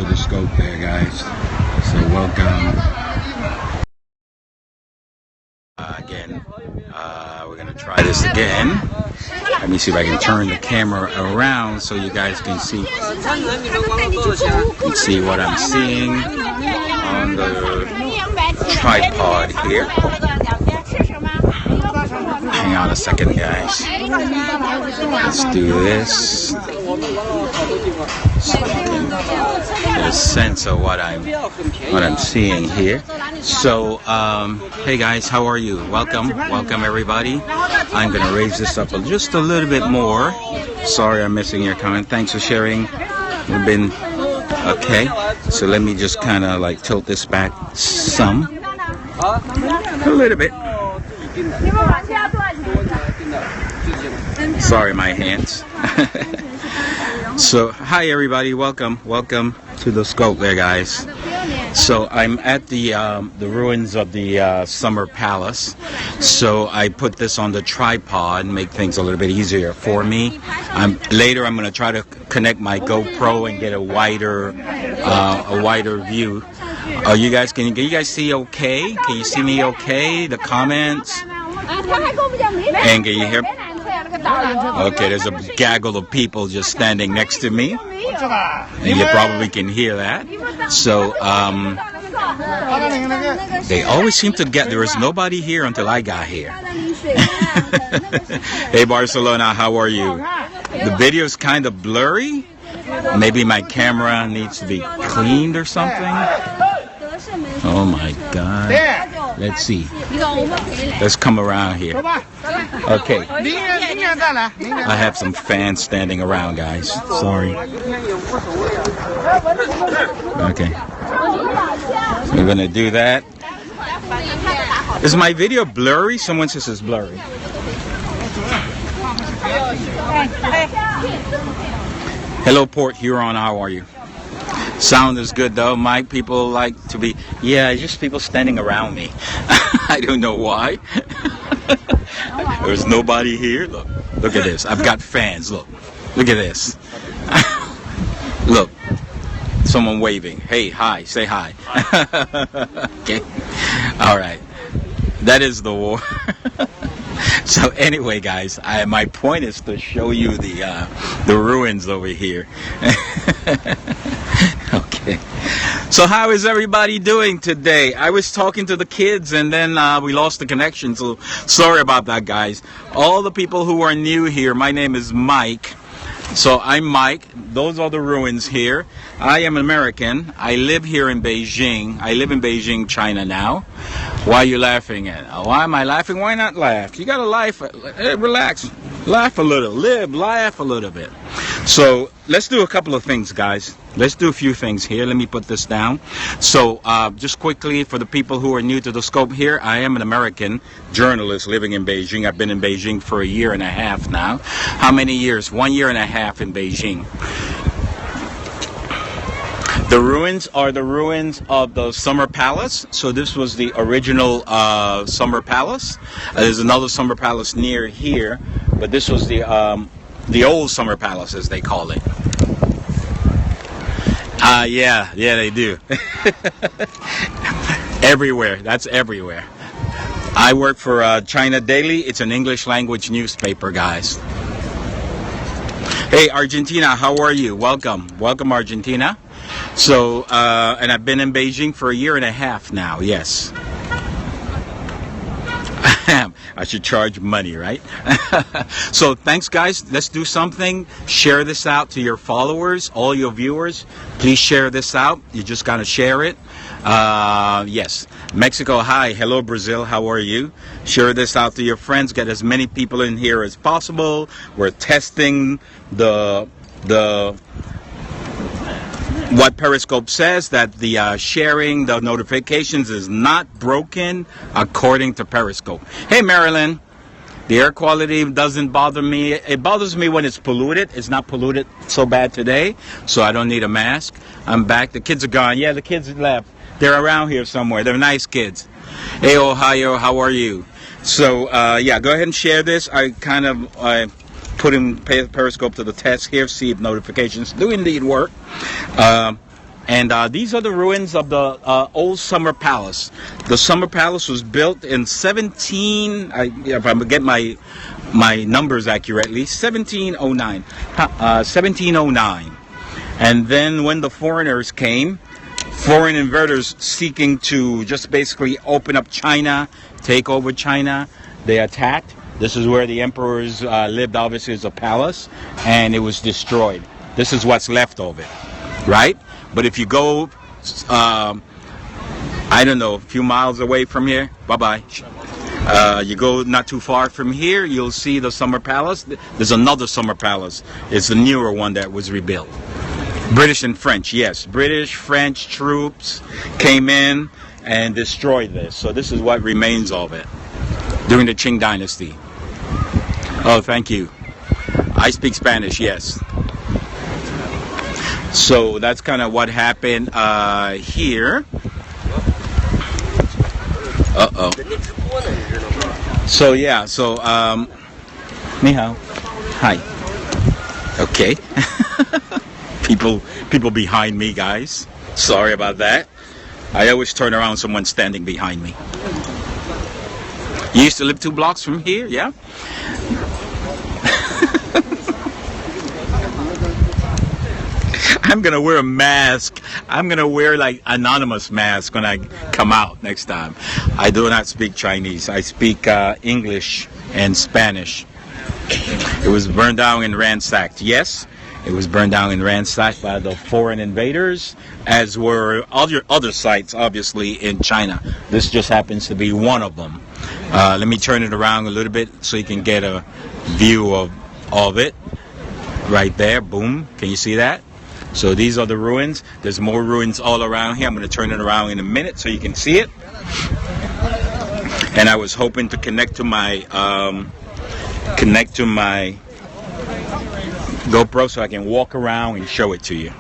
the scope there, guys. So welcome. Again, we're gonna try this again. Let me see if I can turn the camera around so you guys can see what I'm seeing on the tripod here. Hang on a second, guys. Let's do this so you can get a sense of what I'm seeing here. So, hey guys, how are you? Welcome everybody. I'm gonna raise this up just a little bit more. Sorry, I'm missing your comment. Thanks for sharing. We've been okay. So let me just kind of like tilt this back some, a little bit. Sorry, my hands. So, hi everybody. Welcome to the scope there, guys. So I'm at the ruins of the Summer Palace. So I put this on the tripod, make things a little bit easier for me. Later I'm going to try to connect my GoPro and get a wider view. You guys, can you guys see okay? Can you see me okay? The comments? And can you hear? Okay, there's a gaggle of people just standing next to me, and you probably can hear that. So they always seem to get, there was nobody here until I got here. Hey Barcelona, how are you? The video is kind of blurry. Maybe my camera needs to be cleaned or something. Oh my God. Let's see. Let's come around here. Okay. I have some fans standing around, guys. Sorry. Okay. So we're gonna do that. Is my video blurry? Someone says it's blurry. Hello, Port Huron. How are you? Sound is good though, Mike. People like to be, yeah, it's just people standing around me. I don't know why. There's nobody here. Look at this. I've got fans. Look at this. Look, someone waving. Hey, hi, say hi. Okay. All right. That is the war. So anyway, guys, my point is to show you the ruins over here. Okay. So how is everybody doing today? I was talking to the kids and then we lost the connection, so sorry about that, guys. All the people who are new here, my name is Mike. So I'm Mike. Those are the ruins here. I am American. I live here in Beijing. I live in Beijing, China now. Why are you laughing at? Why am I laughing? Why not laugh? You gotta laugh. Relax. Laugh a little. Laugh a little bit. So let's do a couple of things, guys. Let's do a few things here. Let me put this down. So just quickly, for the people who are new to the scope here, I am an American journalist living in Beijing. I've been in Beijing for a year and a half now. How many years? 1 year and a half in Beijing. The ruins are the ruins of the Summer Palace. So this was the original Summer Palace. There's another Summer Palace near here, but this was the old Summer Palace, as they call it. Yeah, they do. Everywhere. That's everywhere. I work for China Daily. It's an English language newspaper, guys. Hey, Argentina, how are you? Welcome, Argentina. So, and I've been in Beijing for a year and a half now. Yes. I should charge money, right? So thanks, guys. Let's do something. Share this out to your followers, all your viewers. Please share this out. You just got to share it. Yes. Mexico, hi. Hello, Brazil. How are you? Share this out to your friends. Get as many people in here as possible. We're testing what Periscope says, that the sharing, the notifications is not broken according to Periscope. Hey, Marilyn, the air quality doesn't bother me. It bothers me when it's polluted. It's not polluted so bad today, so I don't need a mask. I'm back. The kids are gone. Yeah, the kids left. They're around here somewhere. They're nice kids. Hey, Ohio, how are you? So, yeah, go ahead and share this. I kind of put in Periscope to the test here, see if notifications do indeed work. And these are the ruins of the old summer palace. The summer palace was built in if I get my numbers accurately, 1709. 1709. And then when the foreigners came, foreign invaders seeking to just basically open up China, take over China, they attacked. This is where the emperors lived, obviously, as a palace, and it was destroyed. This is what's left of it, right? But if you go, I don't know, a few miles away from here, bye-bye. You go not too far from here, you'll see the summer palace. There's another summer palace. It's the newer one that was rebuilt. British and French, yes. British, French troops came in and destroyed this. So this is what remains of it during the Qing Dynasty. Oh, thank you. I speak Spanish, yes. So that's kind of what happened here. Uh-oh. So yeah, so ni hao. Hi. Okay. people behind me, guys. Sorry about that. I always turn around, someone standing behind me. You used to live 2 blocks from here, yeah? I'm gonna wear a mask. I'm gonna wear like anonymous mask when I come out next time. I do not speak Chinese. I speak English and Spanish. It was burned down and ransacked. Yes, it was burned down and ransacked by the foreign invaders, as were other sites, obviously, in China. This just happens to be one of them. Let me turn it around a little bit so you can get a view of it. Right there, boom. Can you see that? So these are the ruins. There's more ruins all around here. I'm going to turn it around in a minute so you can see it. And I was hoping to connect to my GoPro so I can walk around and show it to you.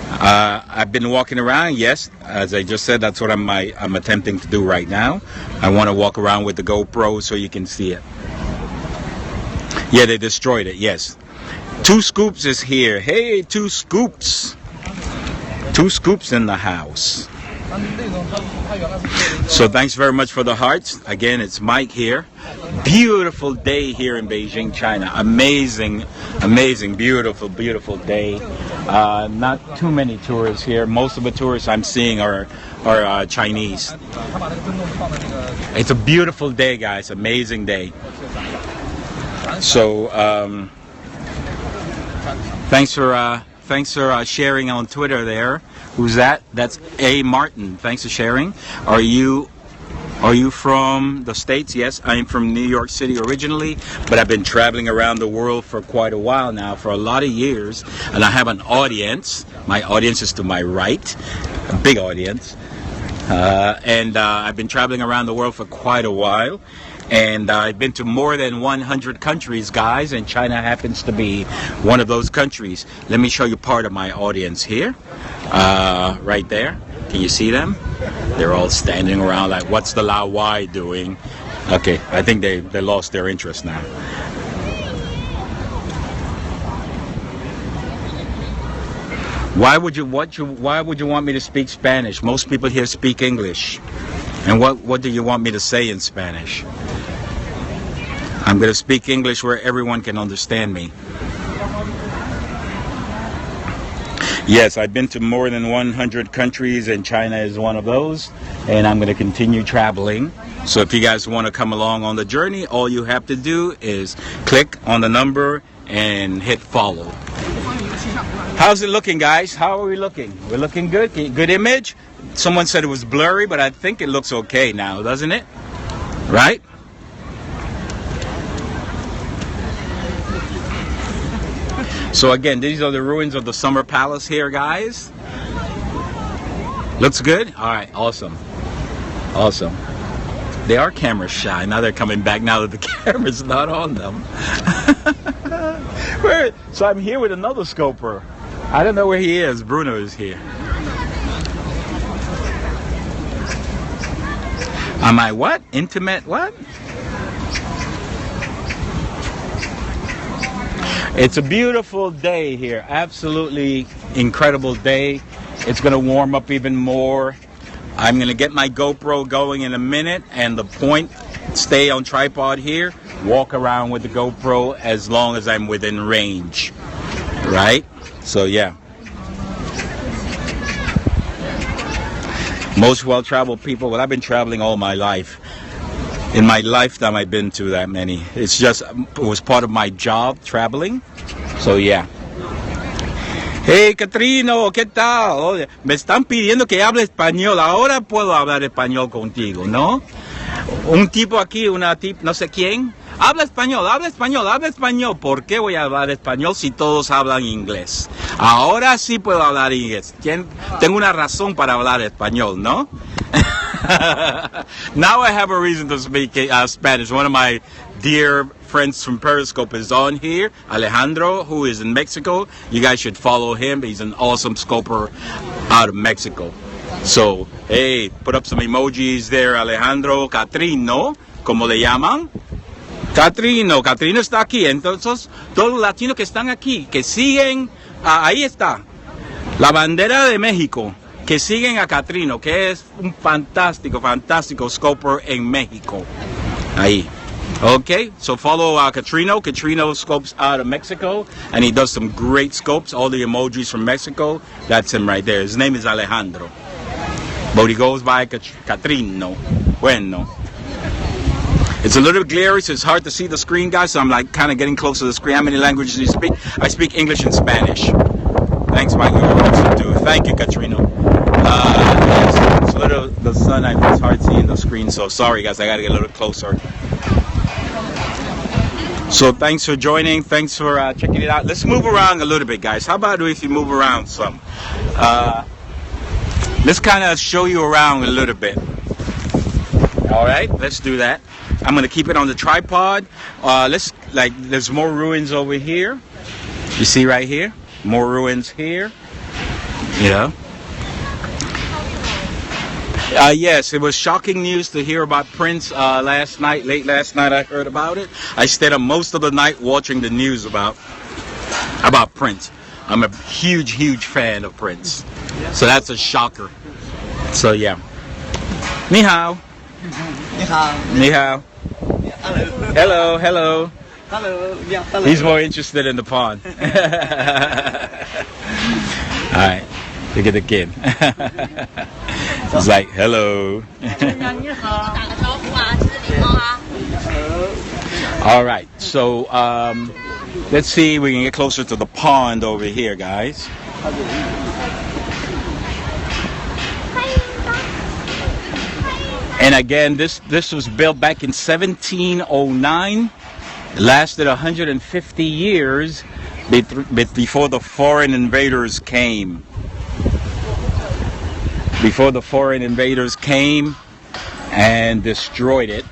I've been walking around, yes. As I just said, that's what I'm attempting to do right now. I want to walk around with the GoPro so you can see it. Yeah, they destroyed it, yes. 2 Scoops is here. Hey, 2 Scoops. 2 Scoops in the house. So thanks very much for the hearts. Again, it's Mike here. Beautiful day here in Beijing, China. Amazing, amazing, beautiful, beautiful day. Not too many tourists here. Most of the tourists I'm seeing are Chinese. It's a beautiful day, guys. Amazing day. So thanks for sharing on Twitter there. Who's that? That's A. Martin. Thanks for sharing. Are you from the States? Yes, I'm from New York City originally, but I've been traveling around the world for quite a while now, for a lot of years, and I have an audience. My audience is to my right, a big audience, and I've been traveling around the world for quite a while. And I've been to more than 100 countries, guys, and China happens to be one of those countries. Let me show you part of my audience here. Right there. Can you see them? They're all standing around like, what's the Lao Wai doing? Okay, I think they lost their interest now. Why would you want me to speak Spanish? Most people here speak English. And what do you want me to say in Spanish? I'm going to speak English where everyone can understand me. Yes, I've been to more than 100 countries, and China is one of those. And I'm going to continue traveling. So if you guys want to come along on the journey, all you have to do is click on the number and hit follow. How's it looking, guys? How are we looking? We're looking good? Good image? Someone said it was blurry, but I think it looks okay now, doesn't it? Right? So again, these are the ruins of the summer palace here, guys. Looks good? All right, awesome. Awesome. They are camera shy. Now they're coming back now that the camera's not on them. So I'm here with another scoper. I don't know where he is. Bruno is here. Am I what? Intimate what? It's a beautiful day here. Absolutely incredible day. It's going to warm up even more. I'm going to get my GoPro going in a minute, and the point, stay on tripod here, walk around with the GoPro as long as I'm within range. Right? So yeah. Most well-traveled people, well, I've been traveling all my life. In my lifetime, I've been to that many. It's just, it was part of my job, traveling. So yeah. Hey, Catrino, ¿qué tal? Me están pidiendo que hable español. Ahora puedo hablar español contigo, ¿no? Un tipo aquí, una tip, no sé quién. Habla español, habla español, habla español. ¿Por qué voy a hablar español si todos hablan inglés? Ahora sí puedo hablar inglés. Tengo una razón para hablar español, ¿no? Now I have a reason to speak Spanish. One of my dear friends from Periscope is on here, Alejandro, who is in Mexico. You guys should follow him. He's an awesome scoper out of Mexico. So, hey, put up some emojis there, Alejandro. Catrino, como le llaman. Catrino está aquí. Entonces, todos los latinos que están aquí, que siguen, ahí está, la bandera de México, que siguen a Catrino, que es un fantástico scoper en México. Ahí. Okay, so follow Catrino. Catrino scopes out of Mexico, and he does some great scopes. All the emojis from Mexico, that's him right there. His name is Alejandro, but he goes by Catrino. Bueno. It's a little glary, so it's hard to see the screen, guys, so I'm like kind of getting close to the screen. How many languages do you speak? I speak English and Spanish. Thanks, Mike. Thank you, Catrino. Yes, it's a little, the sun, it's hard seeing the screen, so sorry, guys, I got to get a little closer. So thanks for joining. Thanks for checking it out. Let's move around a little bit, guys. How about if you move around some? Let's kind of show you around a little bit. All right, let's do that. I'm going to keep it on the tripod. There's more ruins over here. You see right here? More ruins here. Yeah. Yes, it was shocking news to hear about Prince last night. Late last night I heard about it. I stayed up most of the night watching the news about Prince. I'm a huge fan of Prince. So that's a shocker. So yeah. Ni hao. Ni hao. Ni hao. Hello. Hello. Yeah, hello. He's more interested in the pond. Alright. Look at the kid. He's like, hello. Alright, so let's see if we can get closer to the pond over here, guys. And again, this was built back in 1709. It lasted 150 years before the foreign invaders came. Before the foreign invaders came and destroyed it.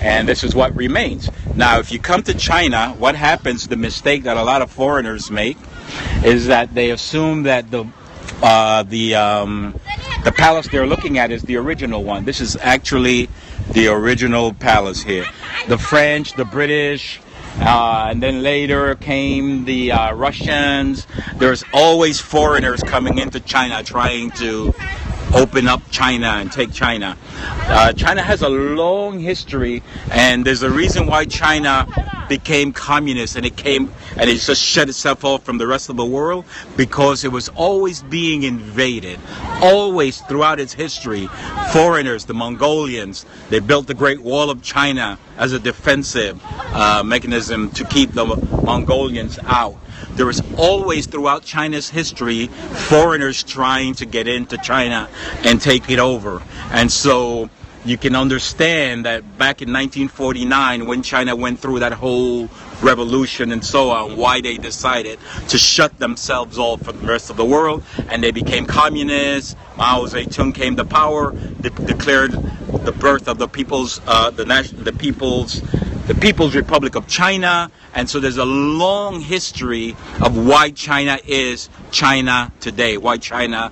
And this is what remains. Now, if you come to China, what happens, the mistake that a lot of foreigners make, is that they assume that the palace they're looking at is the original one. This is actually the original palace here. The French, the British, and then later came the Russians. There's always foreigners coming into China trying to open up China and take China. China has a long history, and there's a reason why China became communist and it just shut itself off from the rest of the world, because it was always being invaded. Always throughout its history, foreigners, the Mongolians, they built the Great Wall of China as a defensive mechanism to keep the Mongolians out. There was always throughout China's history foreigners trying to get into China and take it over. And so you can understand that back in 1949, when China went through that whole revolution and so on, why they decided to shut themselves off from the rest of the world, and they became communists. Mao Zedong came to power, declared the birth of the People's Republic of China. And so there's a long history of why China is China today, why China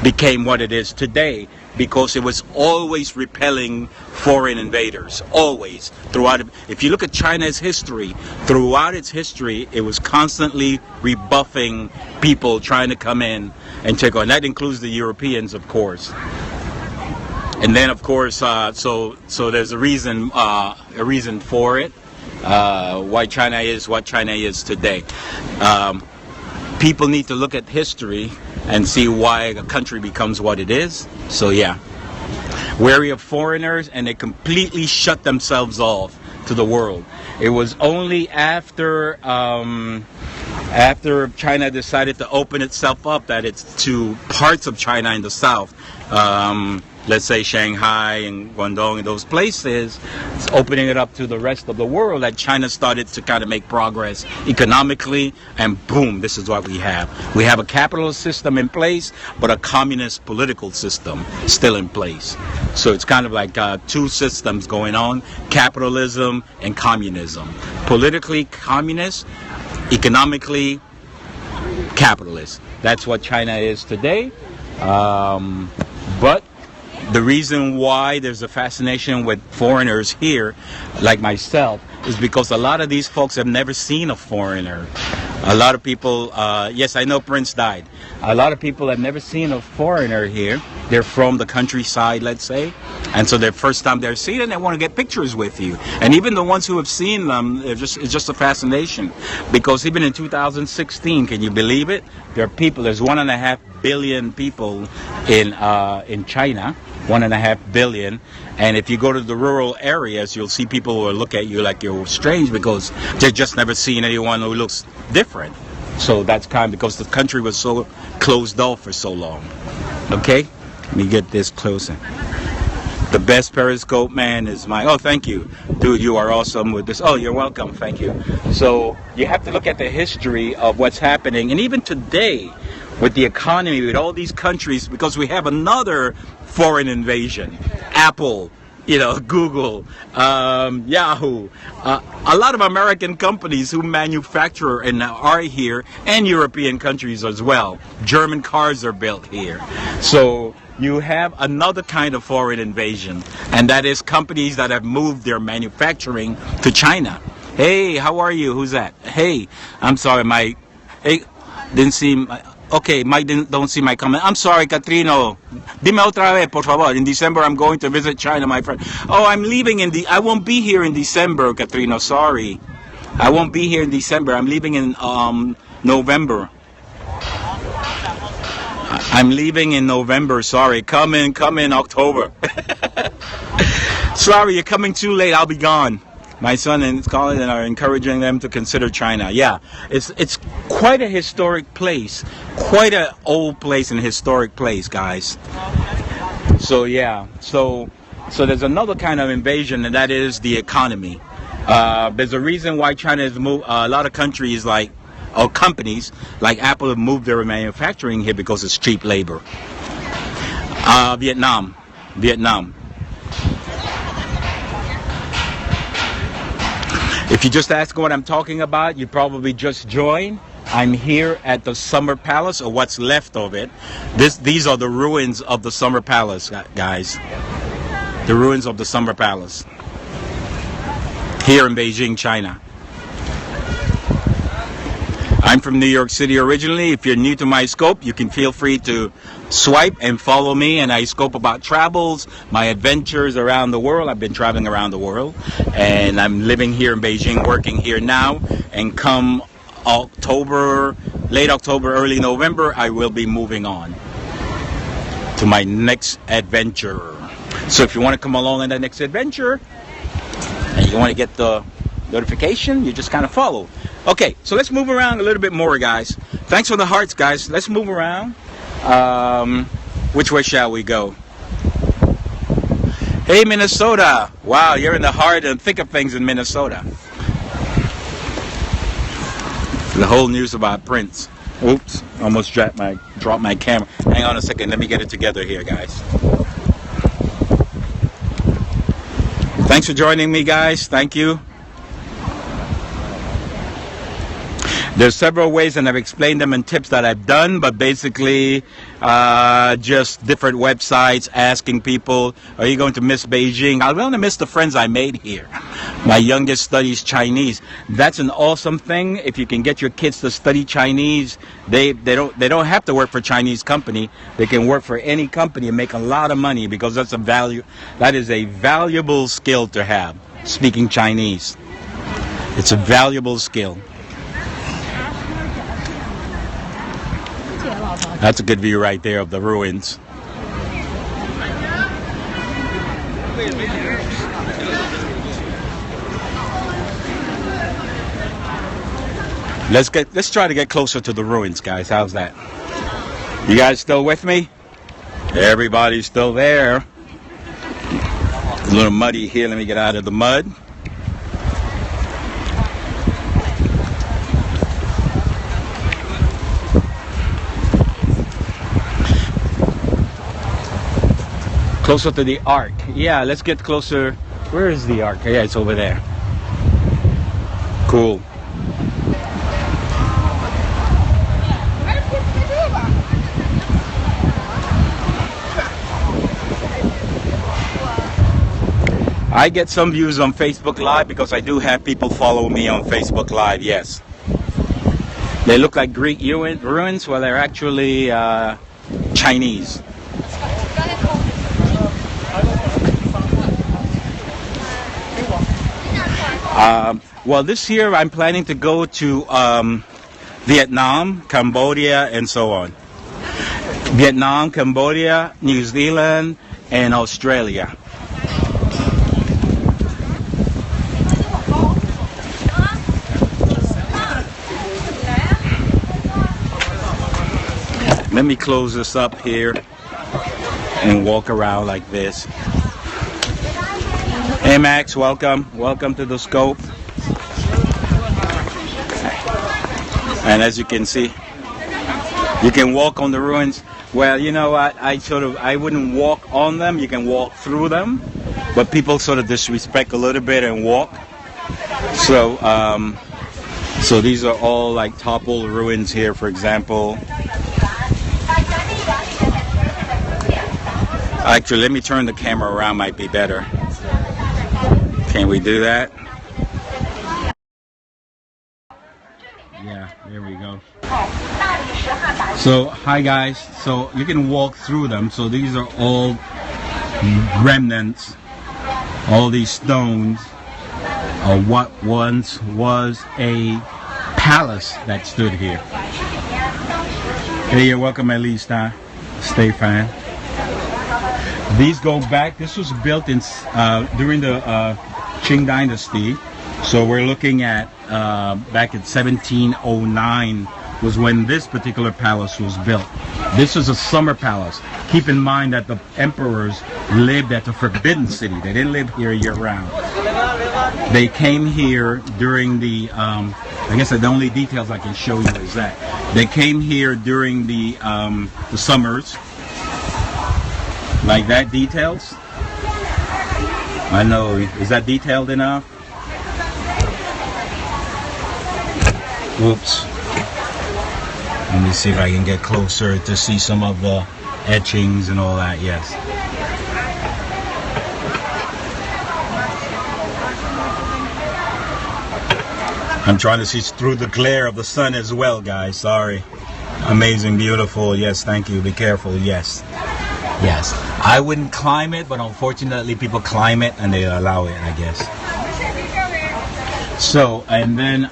became what it is today, because it was always repelling foreign invaders, always. Throughout, if you look at China's history, throughout its history, it was constantly rebuffing people trying to come in and take on. That includes the Europeans, of course. And then, of course, so there's a reason for it, why China is what China is today. People need to look at history and see why a country becomes what it is. So yeah, wary of foreigners, and they completely shut themselves off to the world. It was only after China decided to open itself up, that it's to parts of China in the south, let's say Shanghai and Guangdong and those places, it's opening it up to the rest of the world, that China started to kind of make progress economically, and boom, this is what we have. We have a capitalist system in place, but a communist political system still in place. So it's kind of like two systems going on, capitalism and communism. Politically communist, economically capitalist. That's what China is today. But the reason why there's a fascination with foreigners here, like myself, is because a lot of these folks have never seen a foreigner. A lot of people, yes, I know Prince died. A lot of people have never seen a foreigner here. They're from the countryside, let's say. And so their first time they're seeing it, they want to get pictures with you. And even the ones who have seen them, it's just a fascination. Because even in 2016, can you believe it? There are people, there's 1.5 billion people in China. 1.5 billion, and if you go to the rural areas, you'll see people who will look at you like you're strange, because they've just never seen anyone who looks different. So that's kind of because the country was so closed off for so long. Okay, let me get this closer. The best Periscope man is my, oh, thank you, dude, you are awesome with this. Oh, you're welcome, thank you. So you have to look at the history of what's happening, and even today with the economy, with all these countries, because we have another foreign invasion. Apple, Google, Yahoo, a lot of American companies who manufacture and are here, and European countries as well. German cars are built here. So you have another kind of foreign invasion, and that is companies that have moved their manufacturing to China. Hey, how are you? Who's that? Hey, I'm sorry, didn't see okay, Mike don't see my comment. I'm sorry, Catrino. Dime otra vez, por favor. In December, I'm going to visit China, my friend. Oh, I'm leaving I won't be here in December, Catrino. Sorry. I won't be here in December. I'm leaving in November. I'm leaving in November. Sorry. Come in October. Sorry, you're coming too late. I'll be gone. My son and Colin are encouraging them to consider China. Yeah, it's quite a historic place, quite an old place and historic place, guys. So yeah, so there's another kind of invasion, and that is the economy. There's a reason why China has moved. A lot of countries or companies like Apple have moved their manufacturing here because it's cheap labor. Vietnam. If you just ask what I'm talking about, you probably just joined. I'm here at the Summer Palace, or what's left of it. These are the ruins of the Summer Palace, guys. The ruins of the Summer Palace. Here in Beijing, China. I'm from New York City originally. If you're new to my scope, you can feel free to swipe and follow me, and I scope about travels, my adventures around the world. I've been traveling around the world, and I'm living here in Beijing, working here now, and come late October, early November, I will be moving on to my next adventure. So if you want to come along on that next adventure, and you want to get the notification, you just kind of follow. Okay, so let's move around a little bit more, guys. Thanks for the hearts, guys. Let's move around. Which way shall we go? Hey, Minnesota. Wow, you're in the heart and thick of things in Minnesota. The whole news about Prince. Oops, almost dropped my camera. Hang on a second, let me get it together here, guys. Thanks for joining me, guys. Thank you. There's several ways, and I've explained them in tips that I've done, but basically just different websites asking people, are you going to miss Beijing? I'm going to miss the friends I made here. My youngest studies Chinese. That's an awesome thing. If you can get your kids to study Chinese, they don't have to work for a Chinese company. They can work for any company and make a lot of money, because that is a valuable skill to have, speaking Chinese. It's a valuable skill. That's a good view right there of the ruins. Let's try to get closer to the ruins, guys. How's that? You guys still with me? Everybody's still there. A little muddy here. Let me get out of the mud. Closer to the ark. Yeah, let's get closer. Where is the ark? Yeah, it's over there. Cool. I get some views on Facebook Live because I do have people follow me on Facebook Live, yes. They look like Greek ruins, well, they're actually Chinese. Well, this year I'm planning to go to Vietnam, Cambodia, and so on. Vietnam, Cambodia, New Zealand, and Australia. Let me close this up here and walk around like this. Hey Max, welcome. Welcome to the scope. And as you can see, you can walk on the ruins. Well, you know what? I wouldn't walk on them. You can walk through them, but people sort of disrespect a little bit and walk. So, so these are all like toppled ruins here, for example. Actually, let me turn the camera around. Might be better. Can we do that? Yeah, there we go. So, hi guys. So you can walk through them. So these are all remnants. All these stones are what once was a palace that stood here. Hey, you're welcome, Elisa. Stay fan. These go back. This was built in during the Qing Dynasty. So we're looking at back in 1709 was when this particular palace was built. This is a summer palace. Keep in mind that the emperors lived at the Forbidden City. They didn't live here year-round. They came here during the, I guess the only details I can show you is that they came here during the summers. Like that details? I know. Is that detailed enough? Oops. Let me see if I can get closer to see some of the etchings and all that. Yes. I'm trying to see through the glare of the sun as well, guys. Sorry. Amazing, beautiful. Yes, thank you. Be careful. Yes. Yes. I wouldn't climb it, but unfortunately people climb it and they allow it, I guess. So, and then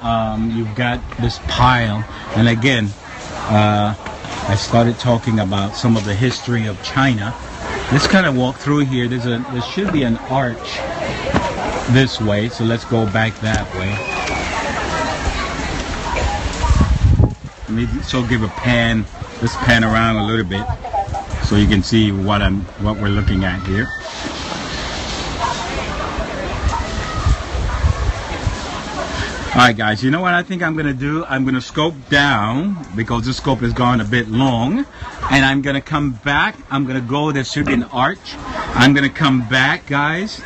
you've got this pile. And again, I started talking about some of the history of China. Let's kind of walk through here. There should be an arch this way, so let's go back that way. Maybe so give a pan. Let's pan around a little bit so you can see what we're looking at here. Alright guys, you know what I think I'm going to do? I'm going to scope down because the scope has gone a bit long. And I'm going to come back. I'm going to go, there should be an arch. I'm going to come back, guys.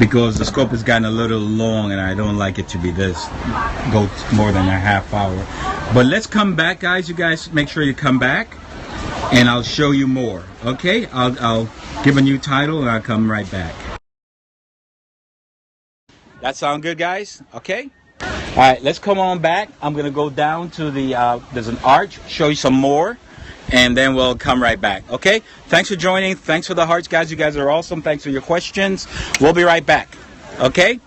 because the scope has gotten a little long and I don't like it to be this, go more than a half hour. But let's come back, guys. You guys make sure you come back and I'll show you more. Okay, I'll give a new title and I'll come right back. That sound good, guys? Okay. All right, let's come on back. I'm gonna go down to the there's an arch, show you some more, and then we'll come right back. Okay, thanks for joining. Thanks for the hearts, guys. You guys are awesome. Thanks for your questions. We'll be right back. Okay.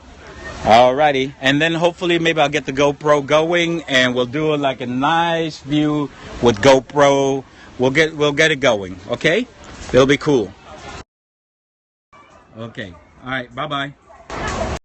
Alrighty, and then hopefully maybe I'll get the GoPro going and we'll do like a nice view with GoPro. We'll get it going. Okay, it'll be cool. Okay. All right. Bye bye.